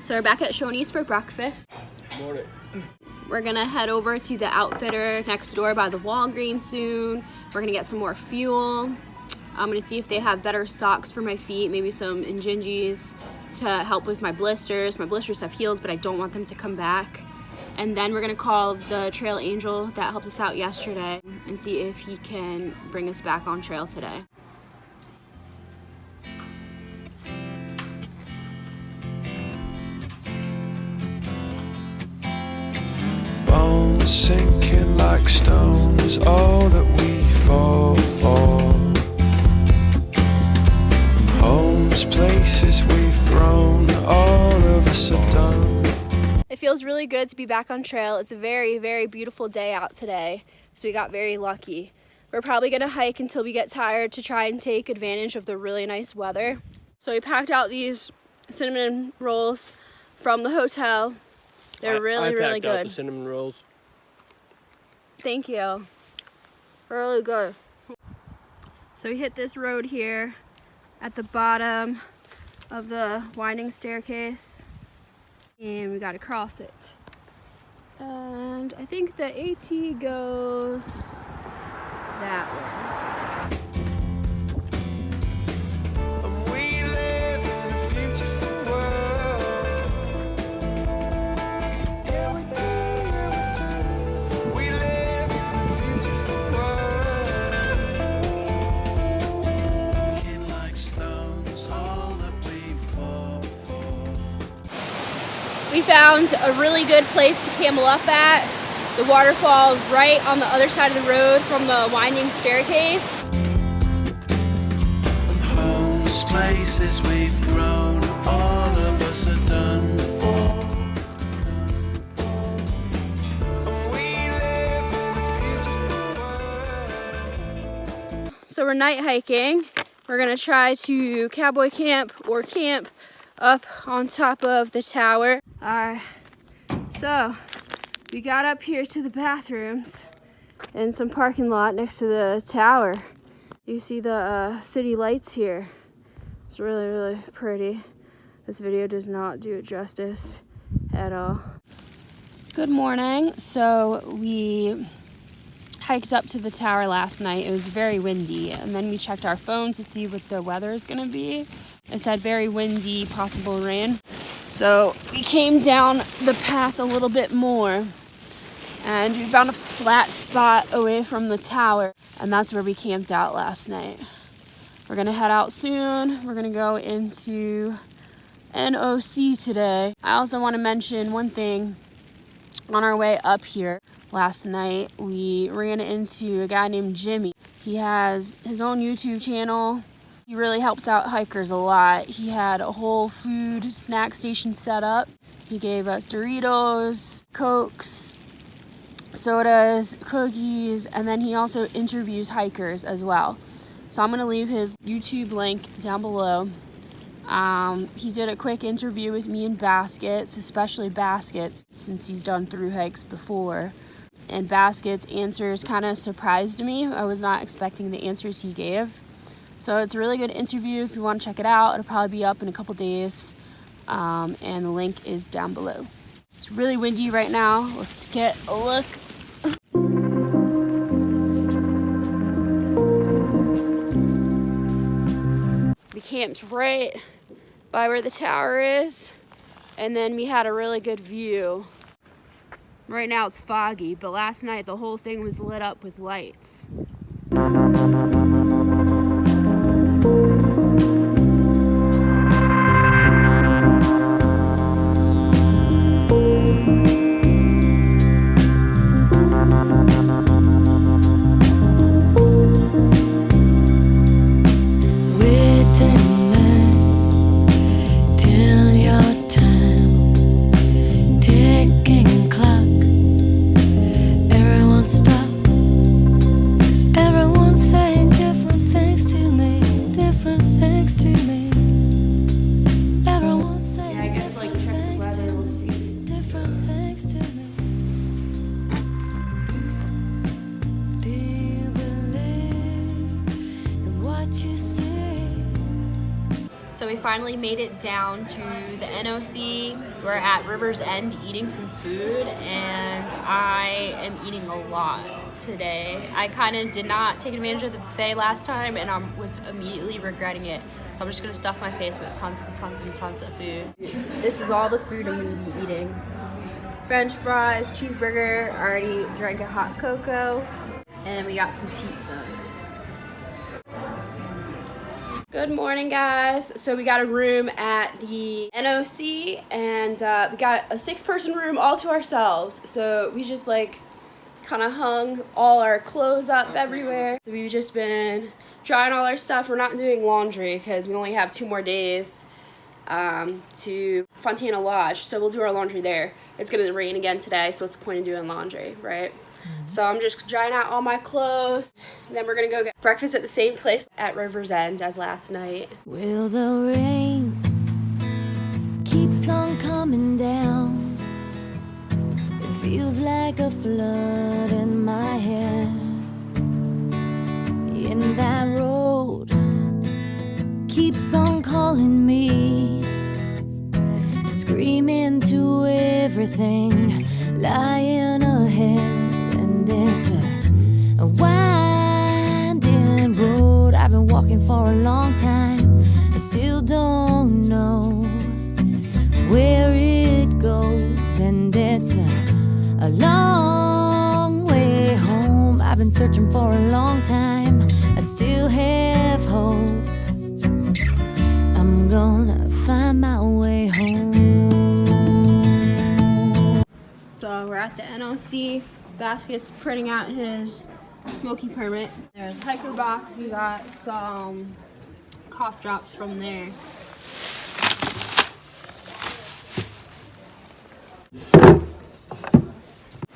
So we're back at Shoney's for breakfast. Morning. We're gonna head over to the Outfitter next door by the Walgreens soon. We're gonna get some more fuel. I'm gonna see if they have better socks for my feet, maybe some Injinjis to help with my blisters. My blisters have healed, but I don't want them to come back. And then we're gonna call the trail angel that helped us out yesterday and see if he can bring us back on trail today. Bones sinking like stone is all that we fall for. Homes, places we've grown, all of us are done. It feels really good to be back on trail. It's a very, very beautiful day out today, so we got very lucky. We're probably gonna hike until we get tired to try and take advantage of the really nice weather. So we packed out these cinnamon rolls from the hotel. They're really good. I packed out the cinnamon rolls. Thank you. Really good. So we hit this road here at the bottom of the winding staircase, and we gotta cross it. And I think the AT goes that way. We found a really good place to camel up at. The waterfall right on the other side of the road from the winding staircase. Homes, places we've grown, all of us are done for. We live in a beautiful world. So we're night hiking. We're gonna try to cowboy camp or camp up on top of the tower. Alright, so we got up here to the bathrooms and some parking lot next to the tower. You see the city lights here. It's really, really pretty. This video does not do it justice at all. Good morning. So we hiked up to the tower last night. It was very windy, and then we checked our phone to see what the weather is gonna be. It said very windy, possible rain. So we came down the path a little bit more, and we found a flat spot away from the tower, and that's where we camped out last night. We're gonna head out soon. We're gonna go into NOC today. I also want to mention one thing. On our way up here last night, we ran into a guy named Jimmy. He has his own YouTube channel. He really helps out hikers a lot. He had a whole food snack station set up. He gave us Doritos, Cokes, sodas, cookies, and then he also interviews hikers as well. So I'm gonna leave his YouTube link down below. He did a quick interview with me and Baskets, especially Baskets, since he's done through hikes before. And Baskets' answers kind of surprised me. I was not expecting the answers he gave. So it's a really good interview. If you want to check it out, it'll probably be up in a couple days. And the link is down below. It's really windy right now. Let's get a look. We camped right by where the tower is, and then we had a really good view. Right now it's foggy, but last night the whole thing was lit up with lights. Everyone say finally made it down to the NOC. We're at River's End eating some food, and I am eating a lot today. I kind of did not take advantage of the buffet last time, and I was immediately regretting it. So I'm just gonna stuff my face with tons and tons and tons of food. This is all the food I'm gonna be eating. French fries, cheeseburger, I already drank a hot cocoa, and we got some pizza. Good morning, guys. So we got a room at the NOC, and we got a 6-person room all to ourselves. So we just like kind of hung all our clothes up everywhere. So we've just been drying all our stuff. We're not doing laundry because we only have 2 more days to Fontana Lodge. So we'll do our laundry there. It's gonna rain again today, so what's the point of doing laundry, right? So I'm just drying out all my clothes, and then we're gonna go get breakfast at the same place at River's End as last night. Will the rain keeps on coming down? It feels like a flood in my head. And that road keeps on calling me, screaming to everything lying ahead. And it's a winding road I've been walking for a long time. I still don't know where it goes, and it's a long way home. I've been searching for a long time. I still have hope. I'm gonna find my way home. So we're at the NOC. Basket's printing out his smoking permit. There's a hiker box. We got some cough drops from there.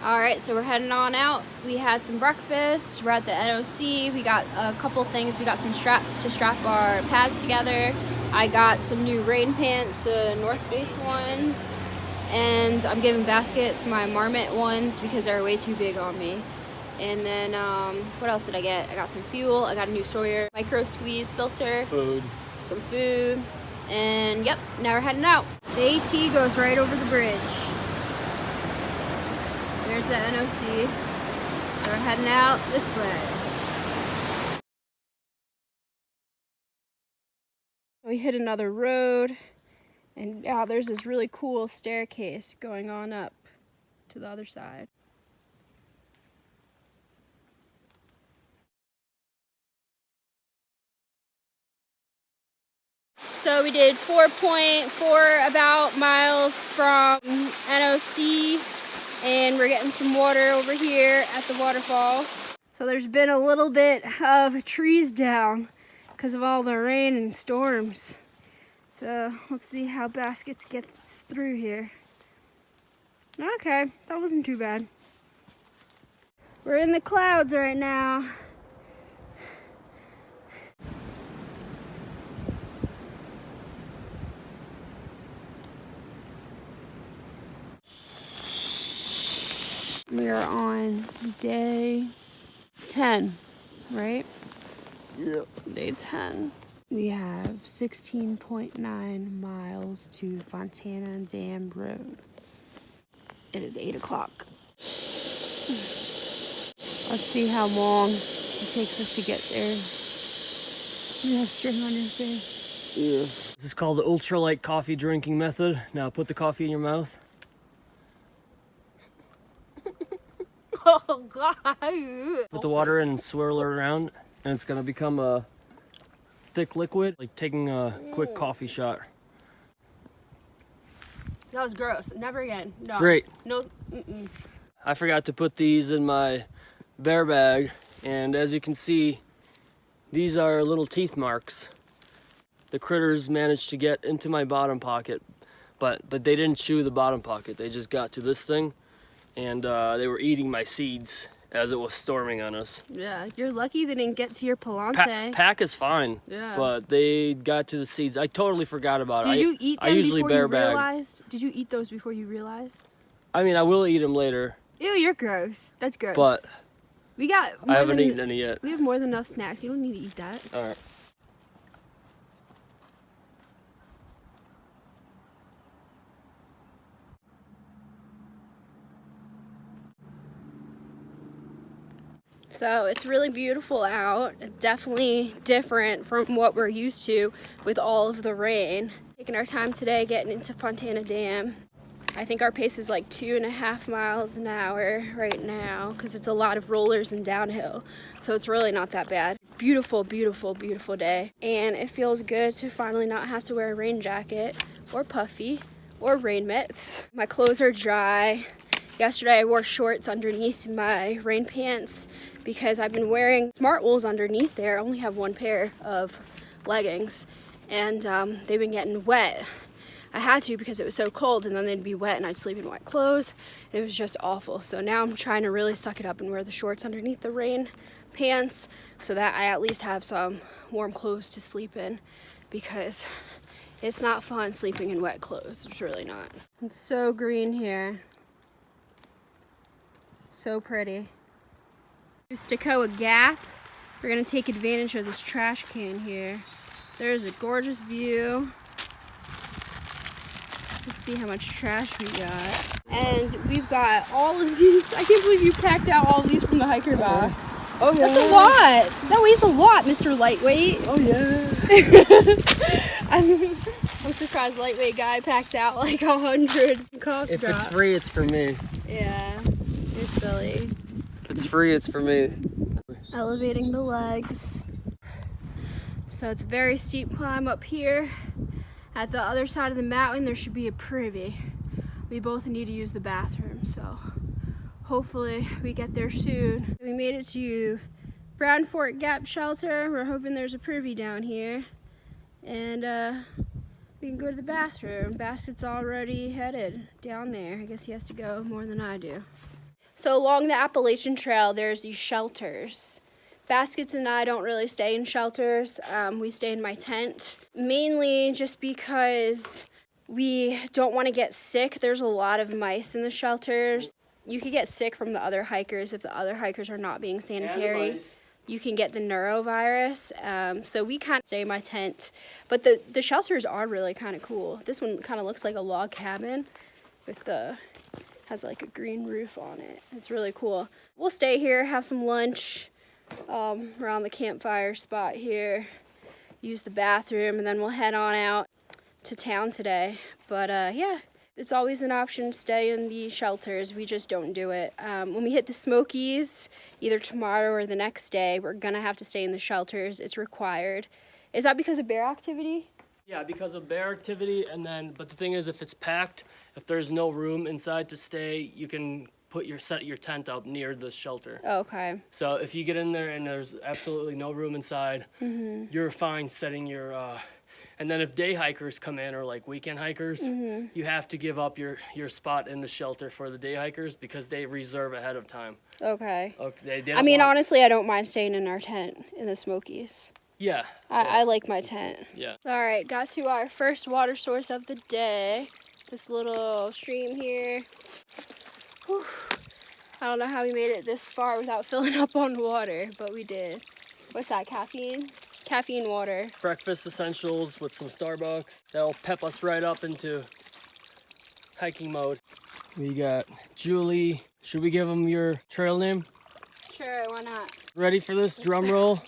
Alright, so we're heading on out. We had some breakfast. We're at the NOC. We got a couple things. We got some straps to strap our pads together. I got some new rain pants, North Face ones. And I'm giving Baskets my Marmot ones because they're way too big on me. And then, what else did I get? I got some fuel. I got a new Sawyer micro squeeze filter. Food. Some food. And yep, now we're heading out. The AT goes right over the bridge. There's the NOC. So we're heading out this way. We hit another road. And now there's this really cool staircase going on up to the other side. So we did 4.4 about miles from NOC, and we're getting some water over here at the waterfalls. So there's been a little bit of trees down because of all the rain and storms. So let's see how Baskets gets through here. Okay, that wasn't too bad. We're in the clouds right now. We are on day 10, right? Yep. Day 10. We have 16.9 miles to Fontana Dam Rd. It is 8 o'clock. Let's see how long it takes us to get there. You have string on your face. Yeah. This is called the ultralight coffee drinking method. Now put the coffee in your mouth. Oh, God. Put the water in and swirl it around, and it's gonna become a thick liquid, like taking a quick coffee shot. That was gross. Never again. No. Great. No. I forgot to put these in my bear bag, and as you can see, these are little teeth marks. The critters managed to get into my bottom pocket, but they didn't chew the bottom pocket. They just got to this thing, and they were eating my seeds as it was storming on us. Yeah, you're lucky they didn't get to your Palante. Pack is fine, yeah, but they got to the seeds. I totally forgot about it. Did you eat them I usually before you bear realized? Did you eat those before you realized? I mean, I will eat them later. Ew, you're gross. That's gross. But we got. I haven't eaten any yet. We have more than enough snacks. You don't need to eat that. All right. So it's really beautiful out. Definitely different from what we're used to with all of the rain. Taking our time today getting into Fontana Dam. I think our pace is like 2.5 miles an hour right now because it's a lot of rollers and downhill. So it's really not that bad. Beautiful, beautiful, beautiful day. And it feels good to finally not have to wear a rain jacket or puffy or rain mitts. My clothes are dry. Yesterday I wore shorts underneath my rain pants because I've been wearing smart wools underneath there. I only have one pair of leggings and they've been getting wet. I had to because it was so cold and then they'd be wet and I'd sleep in wet clothes. It was just awful. So now I'm trying to really suck it up and wear the shorts underneath the rain pants so that I at least have some warm clothes to sleep in because it's not fun sleeping in wet clothes. It's really not. It's so green here. So pretty. Locust Cove Gap. We're gonna take advantage of this trash can here. There's a gorgeous view. Let's see how much trash we got. And we've got all of these. I can't believe you packed out all of these from the hiker box. Oh yeah. That's a lot. That weighs a lot, Mr. Lightweight. Oh yeah. I'm surprised Lightweight guy packs out like 100 cough If drops. it's free, it's for me. Yeah, you're silly. If it's free, it's for me. Elevating the legs. So it's a very steep climb up here. At the other side of the mountain, there should be a privy. We both need to use the bathroom, so hopefully we get there soon. We made it to Brown Fort Gap Shelter. We're hoping there's a privy down here. And we can go to the bathroom. Basket's already headed down there. I guess he has to go more than I do. So along the Appalachian Trail, there's these shelters. Baskets and I don't really stay in shelters. We stay in my tent, mainly just because we don't want to get sick. There's a lot of mice in the shelters. You could get sick from the other hikers if the other hikers are not being sanitary. You can get the neurovirus. So we kind of stay in my tent. But the shelters are really kind of cool. This one kind of looks like a log cabin with has like a green roof on it. It's really cool. We'll stay here, have some lunch around the campfire spot here, use the bathroom, and then we'll head on out to town today. But yeah, it's always an option to stay in the shelters. We just don't do it. When we hit the Smokies, either tomorrow or the next day, we're gonna have to stay in the shelters. It's required. Is that because of bear activity? Yeah, because of bear activity, but the thing is, if it's packed, if there's no room inside to stay, you can set your tent up near the shelter. Okay. So if you get in there and there's absolutely no room inside, you're fine setting your, and then if day hikers come in or like weekend hikers, you have to give up your spot in the shelter for the day hikers because they reserve ahead of time. Okay. Okay. I mean, honestly, I don't mind staying in our tent in the Smokies. Yeah. I like my tent. Yeah. All right, got to our first water source of the day. This little stream here. Whew. I don't know how we made it this far without filling up on water, but we did. What's that, caffeine? Caffeine water. Breakfast essentials with some Starbucks. That'll pep us right up into hiking mode. We got Julie. Should we give them your trail name? Sure, why not? Ready for this? Drum roll.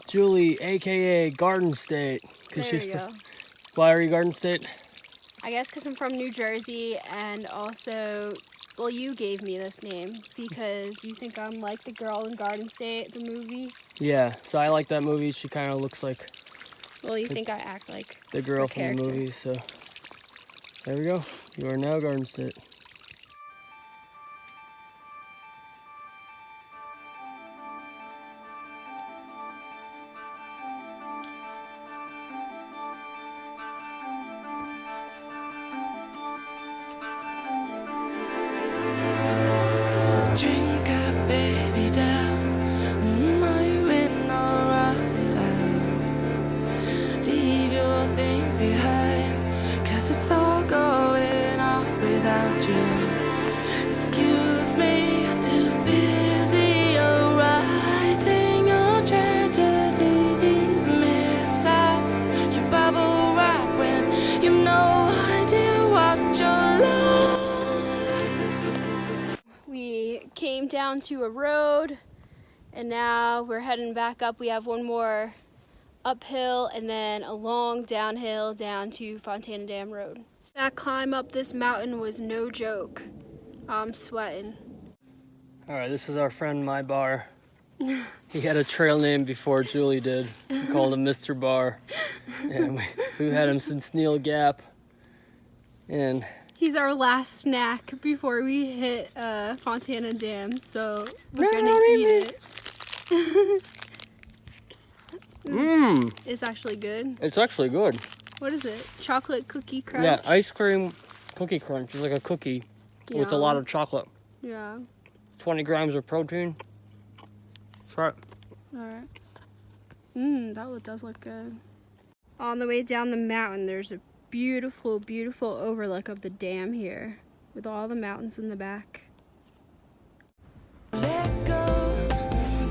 Julie, aka Garden State. There you go. Why are you Garden State? I guess because I'm from New Jersey, and also, well, you gave me this name because you think I'm like the girl in Garden State, the movie. Yeah, so I like that movie. She kind of looks like... Well, you think I act like the girl the from the character. movie, so... There we go. You are now Garden State. Drink up, baby, down. Are you in alright? Leave your things behind, 'cause it's all going off without you. Excuse me, I'm too busy writing your tragedy. These mishaps, you bubble wrap when you've no idea what you're like. We came down to a road And now we're heading back up. We have one more uphill and then a long downhill down to Fontana Dam Road. That climb up this mountain was no joke. I'm sweating. All right, this is our friend My Bar. He had a trail name before Julie did. We called him Mr. Bar. And we've had him since Neil Gap. And He's our last snack before we hit Fontana Dam, so we're gonna eat it. It's actually good. it's actually good. What is it? Chocolate cookie crunch? Yeah, ice cream cookie crunch. It's like a cookie with a lot of chocolate. Yeah. 20 grams of protein. Try it. Alright. That does look good. On the way down the mountain, there's a beautiful, beautiful overlook of the dam here with all the mountains in the back. Let go,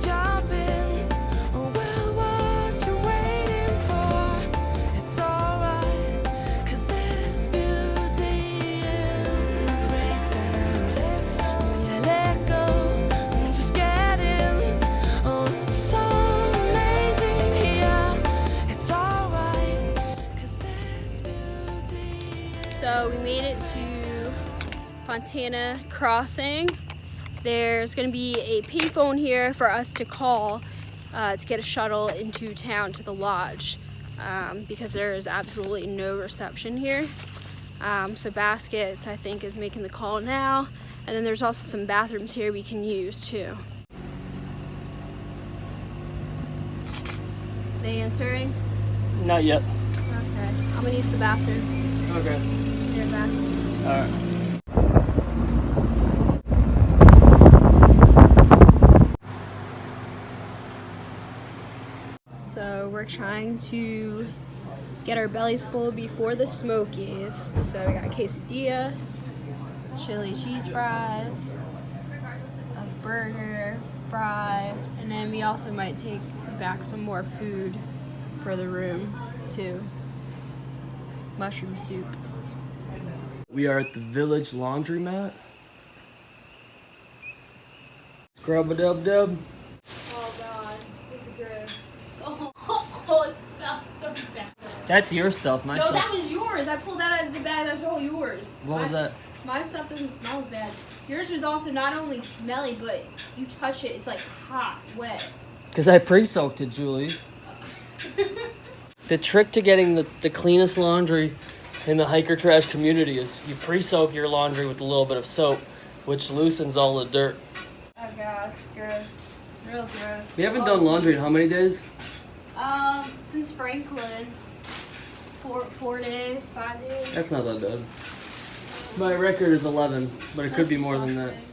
jump in. Well, what you're waiting for, it's alright, 'cause there's beauty in the rain. So let go, just get in. Oh, it's so amazing here, it's alright, 'cause there's beauty in. So we made it to Fontana Crossing. There's going to be a payphone here for us to call to get a shuttle into town to the lodge because there is absolutely no reception here. So Baskets, I think, is making the call now. And then there's also some bathrooms here we can use too. They answering? Not yet. Okay. I'm going to use the bathroom. Okay. Their bathroom. All right. So we're trying to get our bellies full before the Smokies. So we got a quesadilla, chili cheese fries, a burger, fries, and then we also might take back some more food for the room too. Mushroom soup. We are at the Village Laundromat. Scrub-a-dub-dub. Oh god, this is gross. Oh, it smells so bad. That's your stuff. My No, stuff. that was yours. I pulled that out of the bag. That's all yours. What was that? My stuff doesn't smell as bad. Yours was also not only smelly, but you touch it, it's like hot, wet. Because I pre-soaked it, Julie. The trick to getting the cleanest laundry in the hiker trash community is you pre-soak your laundry with a little bit of soap, which loosens all the dirt. Oh god, it's gross. Real gross. We haven't done laundry in how many days? Since Franklin. 4 days, 5 days. That's not that bad. My record is 11, but it could be more than that. Disgusting.